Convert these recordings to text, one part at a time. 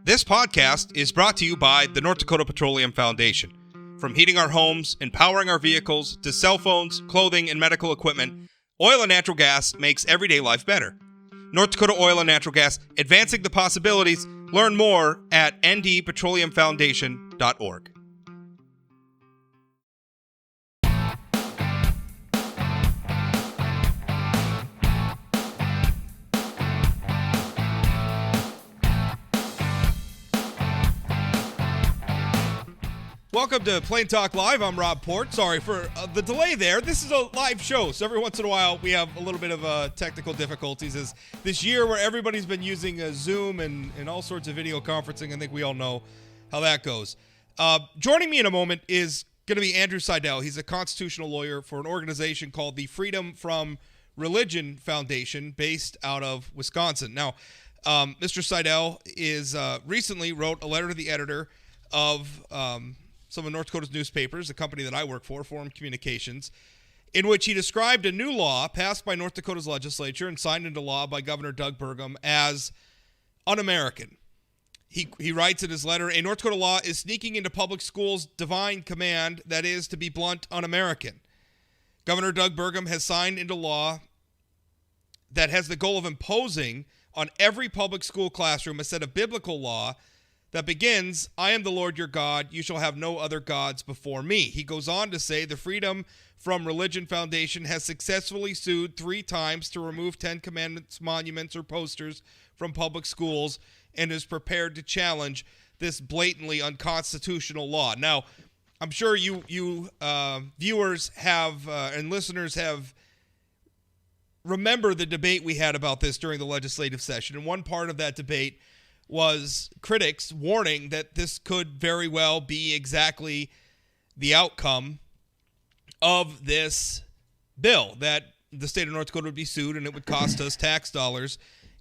This podcast is brought to you by the North Dakota Petroleum Foundation. From heating our homes and powering our vehicles to cell phones, clothing, and medical equipment, oil and natural gas makes everyday life better. North Dakota Oil and Natural Gas, advancing the possibilities. Learn more at ndpetroleumfoundation.org. Welcome to Plain Talk Live. I'm Rob Port. Sorry for the delay there. This is a live show, so every once in a while we have a little bit of technical difficulties. As this year where everybody's been using Zoom and all sorts of video conferencing, I think we all know how that goes. Joining me in a moment is going to be Andrew Seidel. He's a constitutional lawyer for an organization called the Freedom from Religion Foundation based out of Wisconsin. Now, Mr. Seidel is recently wrote a letter to the editor of some of North Dakota's newspapers, the company that I work for, Forum Communications, in which he described a new law passed by North Dakota's legislature and signed into law by Governor Doug Burgum as un-American. He writes in his letter, a North Dakota law is sneaking into public schools' divine command, that is, to be blunt, un-American. Governor Doug Burgum has signed into law that has the goal of imposing on every public school classroom a set of biblical law that begins, I am the Lord your God, you shall have no other gods before me. He goes on to say the Freedom from Religion Foundation has successfully sued 3 times to remove 10 Commandments monuments or posters from public schools and is prepared to challenge this blatantly unconstitutional law. Now, I'm sure you viewers have and listeners have remember the debate we had about this during the legislative session. And one part of that debate was critics warning that this could very well be exactly the outcome of this bill, that the state of North Dakota would be sued and it would cost us tax dollars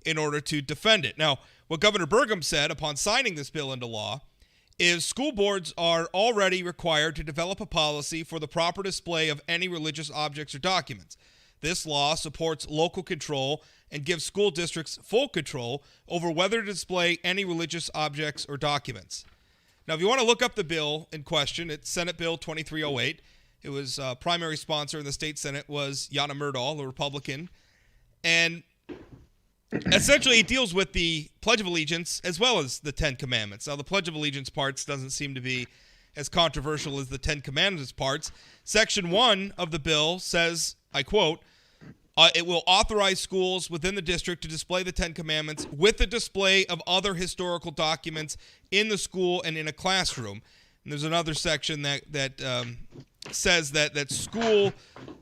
in order to defend it. Now, what Governor Burgum said upon signing this bill into law is school boards are already required to develop a policy for the proper display of any religious objects or documents. This law supports local control and gives school districts full control over whether to display any religious objects or documents. Now, if you want to look up the bill in question, it's Senate Bill 2308. It was primary sponsor in the state Senate was Yana Myrdal, a Republican. And essentially it deals with the Pledge of Allegiance as well as the 10 Commandments. Now, the Pledge of Allegiance parts doesn't seem to be as controversial as the 10 Commandments parts. Section 1 of the bill says, I quote, it will authorize schools within the district to display the 10 Commandments with the display of other historical documents in the school and in a classroom. And there's another section that says that school,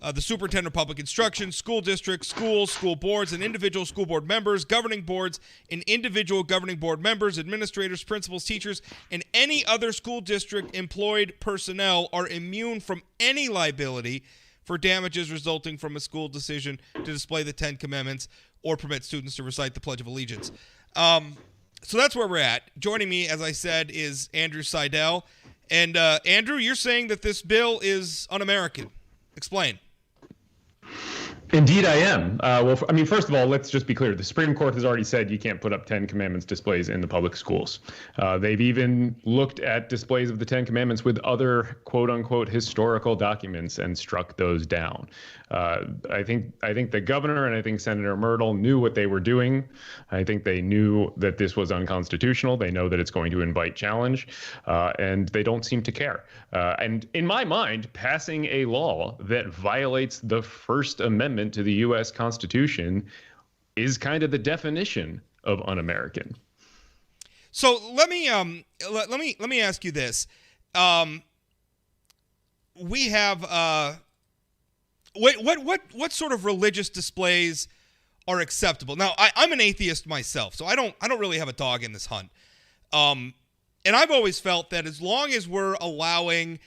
the superintendent of public instruction, school districts, schools, school boards, and individual school board members, governing boards, and individual governing board members, administrators, principals, teachers, and any other school district employed personnel are immune from any liability for damages resulting from a school decision to display the 10 Commandments or permit students to recite the Pledge of Allegiance. So that's where we're at. Joining me, as I said, is Andrew Seidel. And Andrew, you're saying that this bill is un-American. Explain. Indeed, I am. First of all, let's just be clear. The Supreme Court has already said you can't put up 10 Commandments displays in the public schools. They've even looked at displays of the 10 Commandments with other quote-unquote historical documents and struck those down. I think the governor and I think Senator Myrdal knew what they were doing. I think they knew that this was unconstitutional. They know that it's going to invite challenge, and they don't seem to care. And in my mind, passing a law that violates the First Amendment to the U.S. Constitution is kind of the definition of un-American. So let me ask you this: we have what sort of religious displays are acceptable? Now, I'm an atheist myself, so I don't really have a dog in this hunt. And I've always felt that as long as we're allowing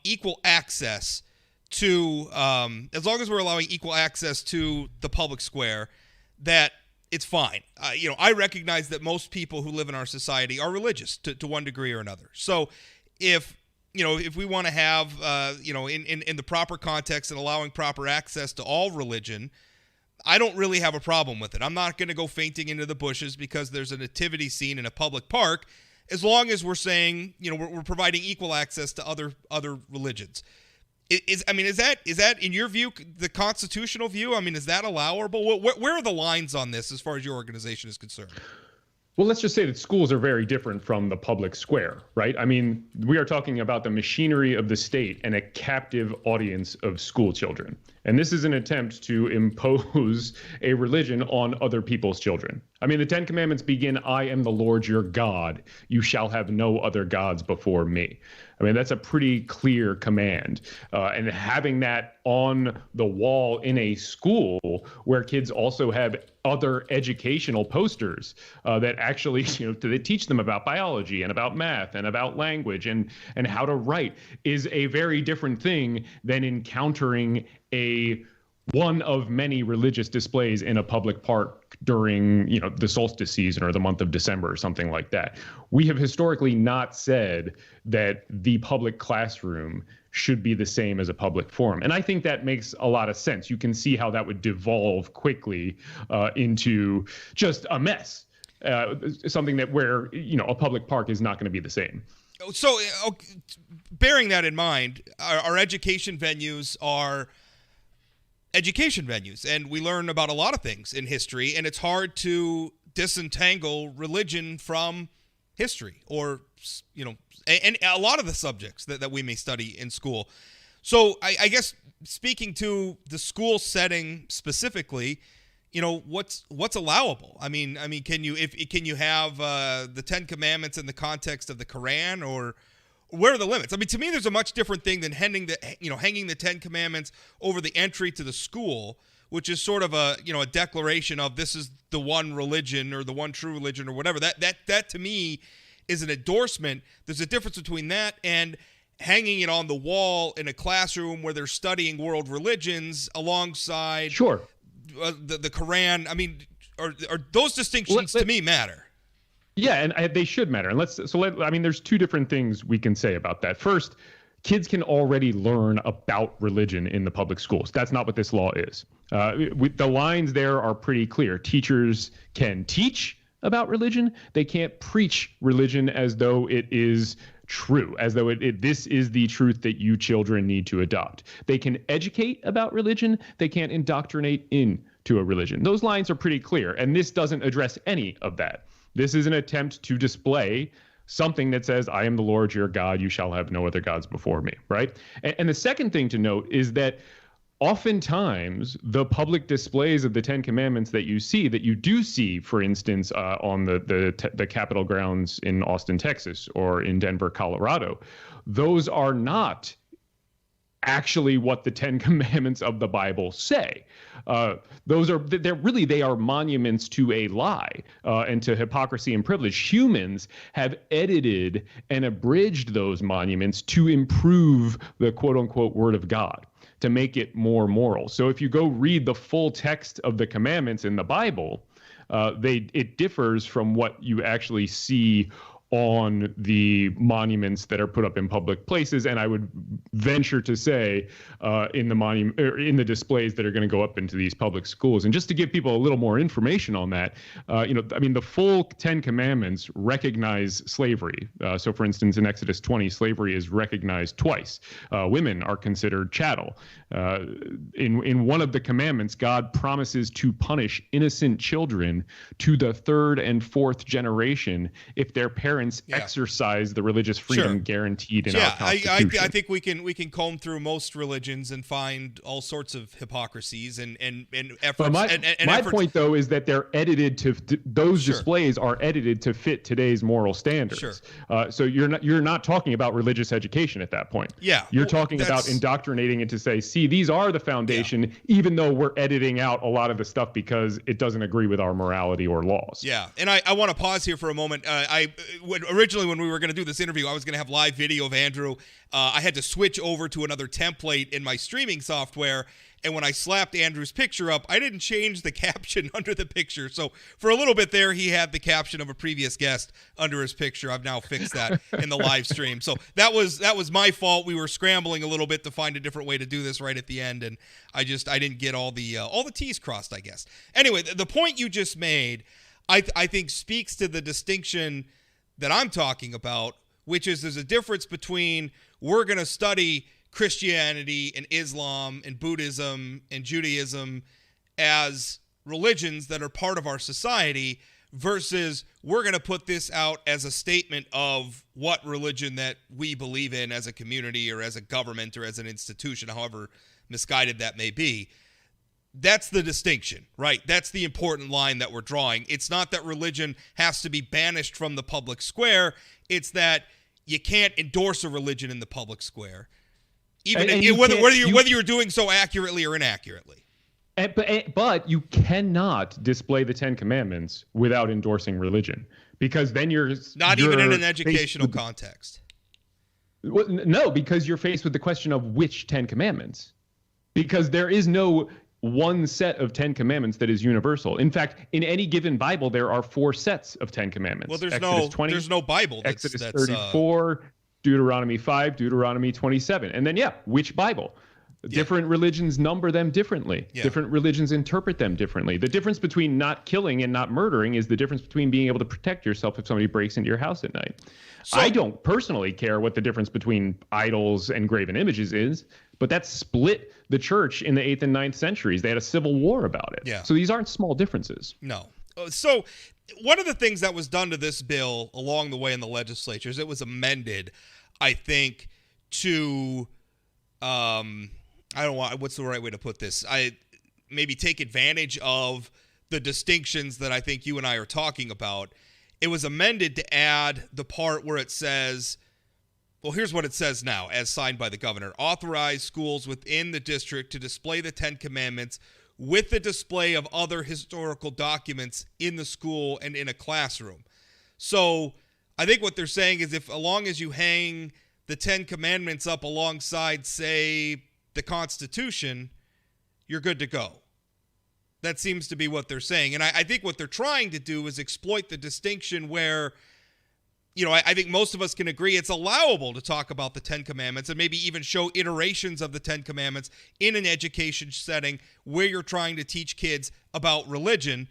equal access to the public square, that it's fine. I recognize that most people who live in our society are religious to one degree or another. So if we want to have, in the proper context and allowing proper access to all religion, I don't really have a problem with it. I'm not going to go fainting into the bushes because there's a nativity scene in a public park, as long as we're saying, we're providing equal access to other religions. Is that in your view the constitutional view? I mean, is that allowable? Where are the lines on this as far as your organization is concerned? Well, let's just say that schools are very different from the public square, right? I mean, we are talking about the machinery of the state and a captive audience of school children. And this is an attempt to impose a religion on other people's children. I mean, the Ten Commandments begin, I am the Lord your God. You shall have no other gods before me. I mean, that's a pretty clear command. And having that on the wall in a school where kids also have other educational posters that actually, they teach them about biology and about math and about language and how to write is a very different thing than encountering one of many religious displays in a public park during, the solstice season or the month of December or something like that. We have historically not said that the public classroom should be the same as a public forum. And I think that makes a lot of sense. You can see how that would devolve quickly into just a mess, something where a public park is not going to be the same. So bearing that in mind, our education venues are education venues, and we learn about a lot of things in history, and it's hard to disentangle religion from history or, and a lot of the subjects that we may study in school. So I guess speaking to the school setting specifically, what's allowable? I mean, can you have the Ten Commandments in the context of the Quran, or where are the limits? I mean, to me, there's a much different thing than hanging the Ten Commandments over the entry to the school, which is sort of a declaration of this is the one religion or the one true religion or whatever. That to me is an endorsement. There's a difference between that and hanging it on the wall in a classroom where they're studying world religions alongside the Quran. I mean, are those distinctions to me matter? Yeah, and they should matter. And there's two different things we can say about that. First, kids can already learn about religion in the public schools. That's not what this law is. The lines there are pretty clear. Teachers can teach about religion. They can't preach religion as though it is true, as though this is the truth that you children need to adopt. They can educate about religion. They can't indoctrinate into a religion. Those lines are pretty clear, and this doesn't address any of that. This is an attempt to display something that says, I am the Lord your God, you shall have no other gods before me, right? And the second thing to note is that oftentimes the public displays of the Ten Commandments that you do see, for instance, on the Capitol grounds in Austin, Texas, or in Denver, Colorado, those are not actually what the Ten Commandments of the Bible say. They are monuments to a lie and to hypocrisy and privilege. Humans have edited and abridged those monuments to improve the quote unquote word of God, to make it more moral. So if you go read the full text of the commandments in the Bible, it differs from what you actually see on the monuments that are put up in public places, and I would venture to say in the displays that are going to go up into these public schools. And just to give people a little more information on that, the full Ten Commandments recognize slavery. So, for instance, in Exodus 20, slavery is recognized twice. Women are considered chattel. In one of the commandments, God promises to punish innocent children to the third and fourth generation if their parents exercise the religious freedom guaranteed in our Constitution. I think we can comb through most religions and find all sorts of hypocrisies and efforts. But my point, though, is that they're edited those displays are edited to fit today's moral standards. So you're not talking about religious education at that point. Yeah, you're talking about indoctrinating it to say, see, these are the foundation, even though we're editing out a lot of the stuff because it doesn't agree with our morality or laws. Yeah, and I want to pause here for a moment. Originally, when we were going to do this interview, I was going to have live video of Andrew. I had to switch over to another template in my streaming software, And when I slapped Andrew's picture up, I didn't change the caption under the picture. So for a little bit there, he had the caption of a previous guest under his picture. I've now fixed that in the live stream. So that was my fault. We were scrambling a little bit to find a different way to do this right at the end, and I didn't get all the T's crossed, I guess. Anyway, the point you just made, I think speaks to the distinction that I'm talking about, which is there's a difference between we're going to study Christianity and Islam and Buddhism and Judaism as religions that are part of our society versus we're going to put this out as a statement of what religion that we believe in as a community or as a government or as an institution, however misguided that may be. That's the distinction, right? That's the important line that we're drawing. It's not that religion has to be banished from the public square. It's that you can't endorse a religion in the public square. Whether you're doing so accurately or inaccurately. But you cannot display the Ten Commandments without endorsing religion, because then you're even in an educational context. No, because you're faced with the question of which Ten Commandments, because there is no one set of 10 commandments that is universal. In fact, in any given Bible, there are 4 sets of 10 commandments. Well, there's no Bible. Exodus 34, Deuteronomy 5, Deuteronomy 27. And then, which Bible? Different religions number them differently. Yeah. Different religions interpret them differently. The difference between not killing and not murdering is the difference between being able to protect yourself if somebody breaks into your house at night. So, I don't personally care what the difference between idols and graven images is, but that split the church in the 8th and 9th centuries. They had a civil war about it. Yeah. So these aren't small differences. No. So one of the things that was done to this bill along the way in the legislature is it was amended, I think, to what's the right way to put this? Maybe take advantage of the distinctions that I think you and I are talking about. It was amended to add the part where it says, well, here's what it says now, as signed by the governor. Authorize schools within the district to display the 10 Commandments with the display of other historical documents in the school and in a classroom. So I think what they're saying is as long as you hang the 10 Commandments up alongside, say, the Constitution, you're good to go. That seems to be what they're saying. And I think what they're trying to do is exploit the distinction where, I think most of us can agree it's allowable to talk about the 10 Commandments and maybe even show iterations of the 10 Commandments in an education setting where you're trying to teach kids about religion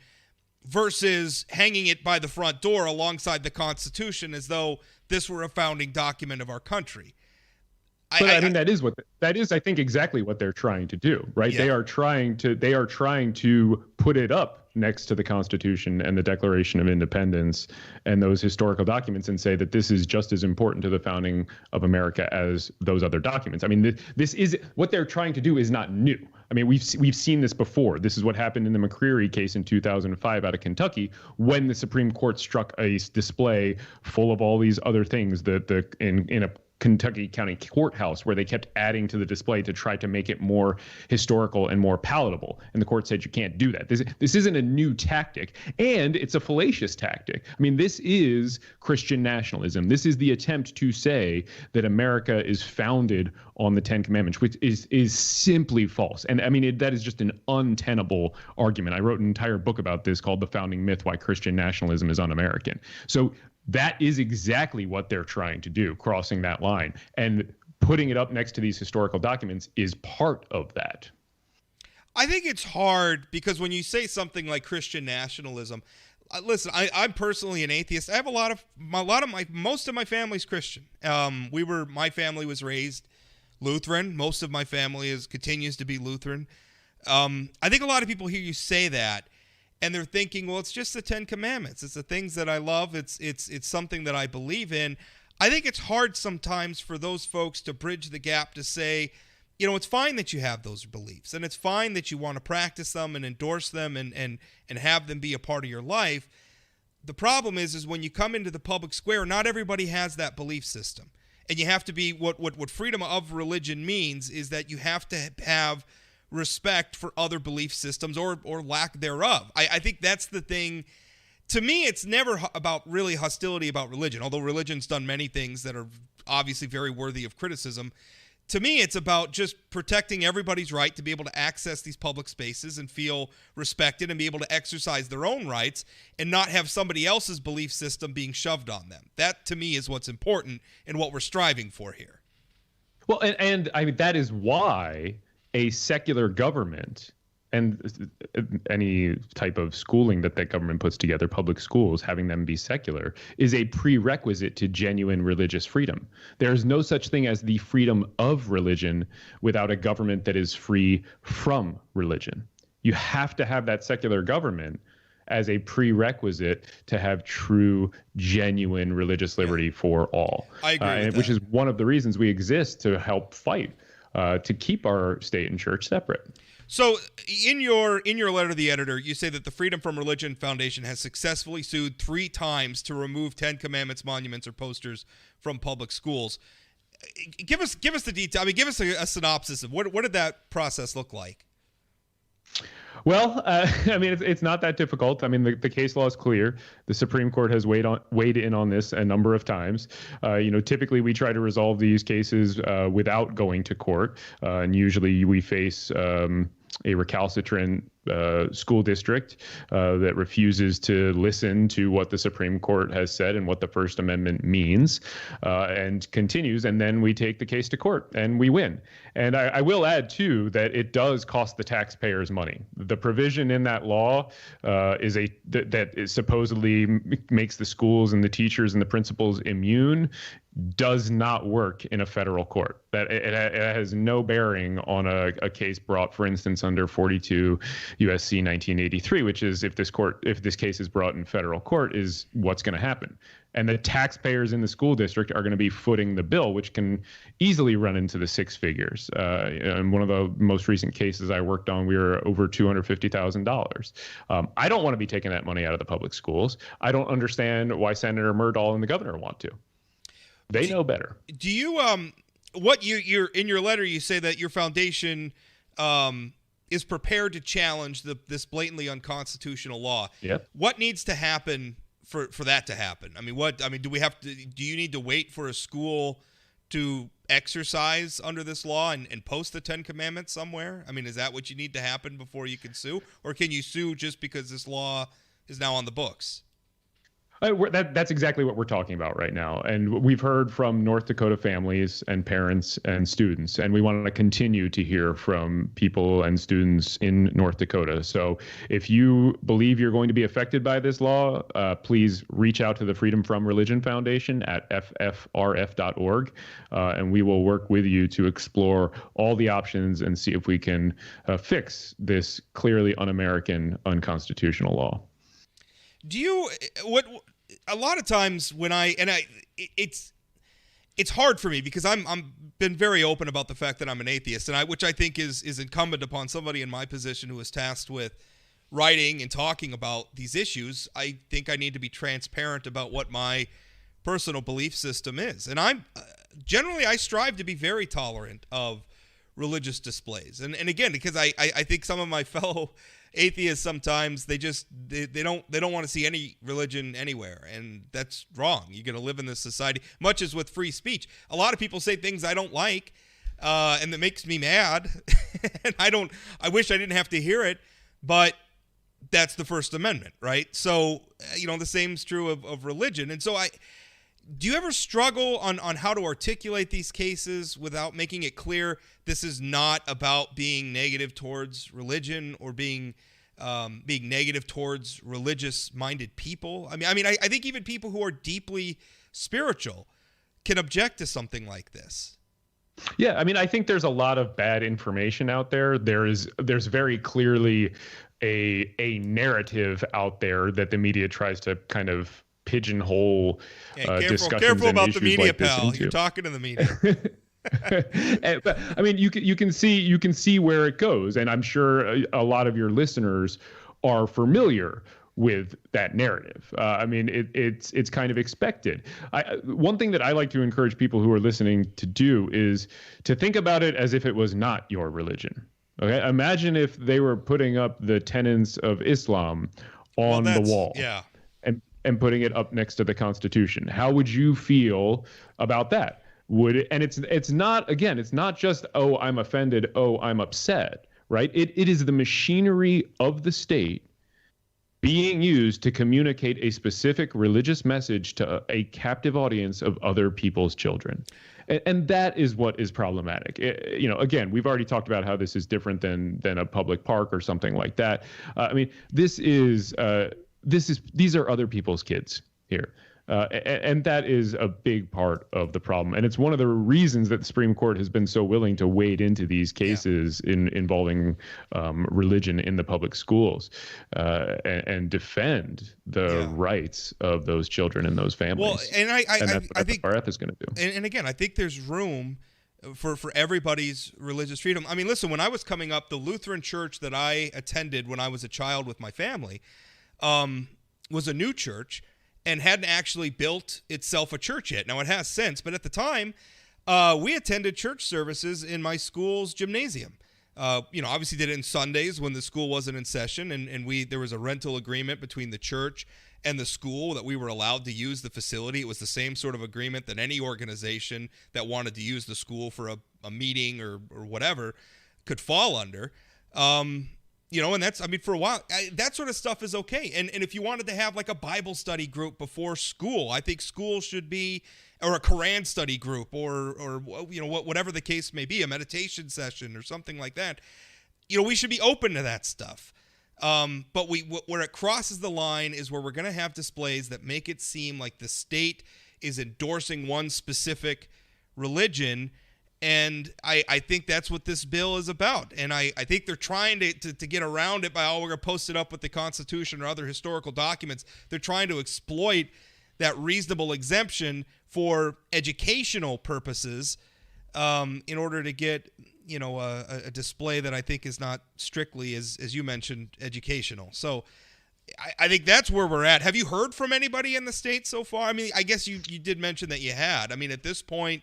versus hanging it by the front door alongside the Constitution as though this were a founding document of our country. But that is, I think, exactly what they're trying to do, right? Yeah. They are trying to put it up next to the Constitution and the Declaration of Independence and those historical documents and say that this is just as important to the founding of America as those other documents. I mean, this is what they're trying to do is not new. I mean, we've seen this before. This is what happened in the McCreary case in 2005 out of Kentucky when the Supreme Court struck a display full of all these other things in a Kentucky County Courthouse where they kept adding to the display to try to make it more historical and more palatable. And the court said you can't do that. This isn't a new tactic, and it's a fallacious tactic. I mean, this is Christian nationalism. This is the attempt to say that America is founded on the 10 Commandments, which is simply false. And I mean, that is just an untenable argument. I wrote an entire book about this called The Founding Myth, Why Christian Nationalism is Un-American. So that is exactly what they're trying to do, crossing that line. And putting it up next to these historical documents is part of that. I think it's hard because when you say something like Christian nationalism, listen, I'm personally an atheist. I have most of my family's Christian. My family was raised Lutheran. Most of my family continues to be Lutheran. I think a lot of people hear you say that, and they're thinking, well, it's just the 10 Commandments. It's the things that I love. It's something that I believe in. I think it's hard sometimes for those folks to bridge the gap to say, it's fine that you have those beliefs, and it's fine that you want to practice them and endorse them and have them be a part of your life. The problem is when you come into the public square, not everybody has that belief system. And you have to be, what freedom of religion means is that you have to have respect for other belief systems or lack thereof. I think that's the thing. To me, it's never about really hostility about religion, although religion's done many things that are obviously very worthy of criticism. to me, it's about just protecting everybody's right to be able to access these public spaces and feel respected and be able to exercise their own rights and not have somebody else's belief system being shoved on them. That, to me, is what's important and what we're striving for here. Well, and I mean, that is why a secular government and any type of schooling that government puts together, public schools, having them be secular, is a prerequisite to genuine religious freedom. There is no such thing as the freedom of religion without a government that is free from religion. You have to have that secular government as a prerequisite to have true, genuine religious liberty for all. I agree with that. Which is one of the reasons we exist, to help fight to keep our state and church separate. So in your letter to the editor, you say that the Freedom from Religion Foundation has successfully sued 3 times to remove 10 Commandments monuments or posters from public schools. Give us the detail. I mean, give us a synopsis of what did that process look like? Well, I mean, it's not that difficult. I mean, the case law is clear. The Supreme Court has weighed in on this a number of times. Typically we try to resolve these cases without going to court, and usually we face a recalcitrant school district that refuses to listen to what the Supreme Court has said and what the First Amendment means, and continues. And then we take the case to court and we win. And I will add, too, that it does cost the taxpayers money. The provision in that law that supposedly makes the schools and the teachers and the principals immune does not work in a federal court. That it has no bearing on a case brought, for instance, under 42 USC 1983, which is if this case is brought in federal court, is what's going to happen. And the taxpayers in the school district are going to be footing the bill, which can easily run into the 6 figures. In one of the most recent cases I worked on, we were over $250,000. I don't want to be taking that money out of the public schools. I don't understand why Senator Murdahl and the governor want to. They know better. Do you you're in your letter, you say that your foundation is prepared to challenge this blatantly unconstitutional law. Yep. What needs to happen for that to happen? I mean, do you need to wait for a school to exercise under this law and post the 10 Commandments somewhere? I mean, is that what you need to happen before you can sue? Or can you sue just because this law is now on the books? That's exactly what we're talking about right now. And we've heard from North Dakota families and parents and students, and we want to continue to hear from people and students in North Dakota. So if you believe you're going to be affected by this law, please reach out to the Freedom from Religion Foundation at ffrf.org, and we will work with you to explore all the options and see if we can fix this clearly un-American, unconstitutional law. A lot of times when it's hard for me because I'm been very open about the fact that I'm an atheist, and which I think is incumbent upon somebody in my position who is tasked with writing and talking about these issues. I think I need to be transparent about what my personal belief system is, and I strive to be very tolerant of religious displays, and again, because I think some of my fellow atheists sometimes they don't want to see any religion anywhere, and that's wrong. You're going to live in this society, much as with free speech. A lot of people say things I don't like, and that makes me mad. And I wish I didn't have to hear it, but that's the First Amendment, right? So the same's true of religion. And so do you ever struggle on how to articulate these cases without making it clear this is not about being negative towards religion or being negative towards religious-minded people? I think even people who are deeply spiritual can object to something like this. Yeah, I think there's a lot of bad information out there. There's very clearly a narrative out there that the media tries to kind of pigeonhole discussions. Careful and about issues the media, like this pal. into. You're talking to the media. But you can see where it goes, and I'm sure a lot of your listeners are familiar with that narrative. It's kind of expected. One thing that I like to encourage people who are listening to do is to think about it as if it was not your religion. Okay, imagine if they were putting up the tenets of Islam on the wall. Yeah. And putting it up next to the Constitution. How would you feel about that? and it's not just, oh, I'm offended, oh, I'm upset, right? It is the machinery of the state being used to communicate a specific religious message to a captive audience of other people's children. And that is what is problematic. Again, we've already talked about how this is different than a public park or something like that. These are other people's kids here. And that is a big part of the problem. And it's one of the reasons that the Supreme Court has been so willing to wade into these cases involving religion in the public schools and defend the rights of those children and those families. Well, and I think what RF is going to do. And again, I think there's room for everybody's religious freedom. I mean, listen, when I was coming up, the Lutheran church that I attended when I was a child with my family was a new church and hadn't actually built itself a church yet. Now, it has since, but at the time, we attended church services in my school's gymnasium. Obviously did it on Sundays when the school wasn't in session, and there was a rental agreement between the church and the school that we were allowed to use the facility. It was the same sort of agreement that any organization that wanted to use the school for a meeting or whatever could fall under. And that's, for a while, that sort of stuff is okay. And if you wanted to have like a Bible study group before school, I think school should be, or a Quran study group, or whatever the case may be, a meditation session or something like that. We should be open to that stuff. But where it crosses the line is where we're going to have displays that make it seem like the state is endorsing one specific religion. And I think that's what this bill is about. And I think they're trying to get around it by, we're going to post it up with the Constitution or other historical documents. They're trying to exploit that reasonable exemption for educational purposes in order to get, a display that I think is not strictly, as you mentioned, educational. So I think that's where we're at. Have you heard from anybody in the state so far? I mean, I guess you did mention that you had. I mean, at this point,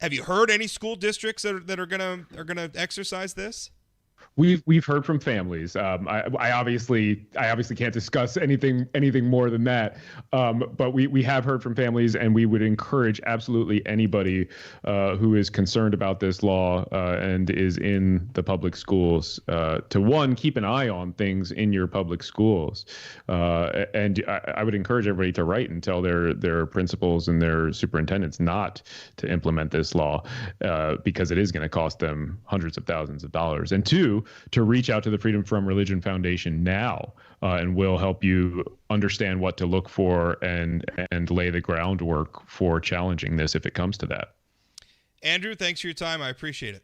have you heard any school districts that are gonna exercise this? We've heard from families. I obviously can't discuss anything more than that. But we have heard from families, and we would encourage absolutely anybody who is concerned about this law and is in the public schools to keep an eye on things in your public schools. And I would encourage everybody to write and tell their principals and their superintendents not to implement this law because it is going to cost them hundreds of thousands of dollars. And two, to reach out to the Freedom From Religion Foundation now, and we'll help you understand what to look for and lay the groundwork for challenging this if it comes to that. Andrew, thanks for your time. I appreciate it.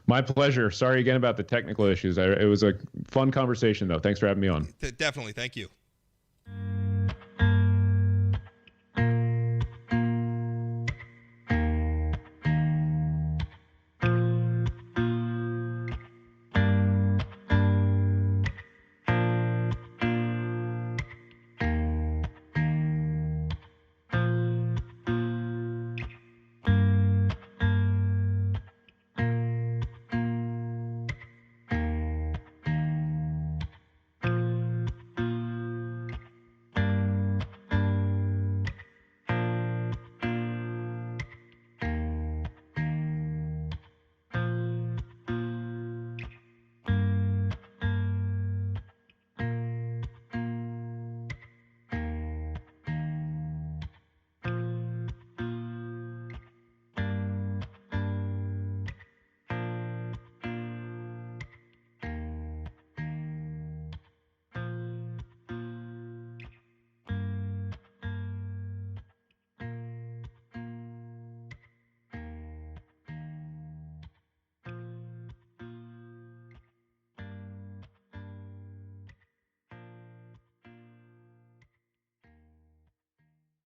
My pleasure. Sorry again about the technical issues. It was a fun conversation, though. Thanks for having me on. Definitely. Thank you.